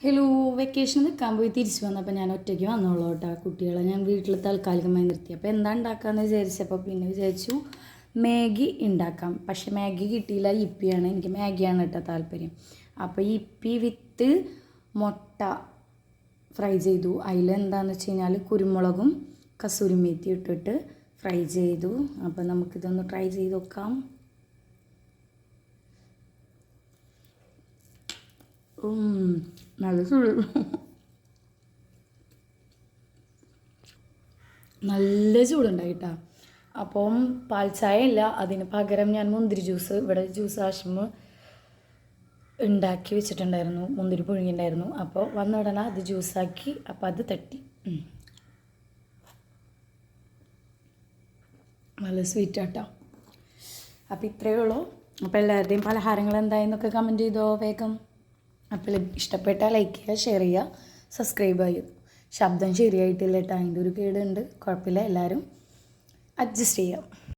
Hello, vacation നിൽക്കാൻ പോയി തിരിച്ചു വന്നപ്പോൾ ഞാൻ ഒറ്റയ്ക്ക് വന്നോളൂ കേട്ടോ. കുട്ടികളെ ഞാൻ വീട്ടിൽ താൽക്കാലികമായി നിർത്തി. അപ്പോൾ എന്താ ഉണ്ടാക്കാമെന്ന് വിചാരിച്ചപ്പോൾ പിന്നെ വിചാരിച്ചു മാഗി ഉണ്ടാക്കാം. പക്ഷേ മാഗി കിട്ടിയില്ല, ഇപ്പിയാണ്. എനിക്ക് മാഗിയാണ് കേട്ടോ താല്പര്യം. അപ്പോൾ ഇപ്പി വിത്ത് മുട്ട ഫ്രൈ ചെയ്തു. അതിൽ എന്താണെന്ന് വെച്ച് കഴിഞ്ഞാൽ കുരുമുളകും കസൂരി മേത്തി ഇട്ടിട്ട് ഫ്രൈ ചെയ്തു. അപ്പോൾ നമുക്കിതൊന്ന് ട്രൈ ചെയ്ത് നോക്കാം. നല്ല ചൂട്, നല്ല ചൂടുണ്ടായിട്ടാ. അപ്പം പാൽ ചായ ഇല്ല, അതിന് പകരം ഞാൻ മുന്തിരി ജ്യൂസ്, ഇവിടെ ജ്യൂസ് ആശ്രമ ഉണ്ടാക്കി വെച്ചിട്ടുണ്ടായിരുന്നു. മുന്തിരി പുഴുങ്ങിയിട്ടുണ്ടായിരുന്നു. അപ്പോൾ വന്ന ഉടനെ അത് ജ്യൂസാക്കി, അപ്പോൾ അത് തട്ടി. നല്ല സ്വീറ്റാട്ടോ. അപ്പോൾ ഇത്രയേ ഉള്ളൂ. അപ്പോൾ എല്ലാവരുടെയും പലഹാരങ്ങൾ എന്തായെന്നൊക്കെ കമൻറ്റ് ചെയ്തോ വേഗം. അപ്പോൾ ഇഷ്ടപ്പെട്ടാൽ ലൈക്ക് ചെയ്യുക, ഷെയർ ചെയ്യുക, സബ്സ്ക്രൈബ് ചെയ്യുക. ശബ്ദം ശരിയായിട്ടില്ല കേട്ടോ, അതിൻ്റെ ഒരു കേടുണ്ട്. കുഴപ്പമില്ല, എല്ലാവരും അഡ്ജസ്റ്റ് ചെയ്യാം.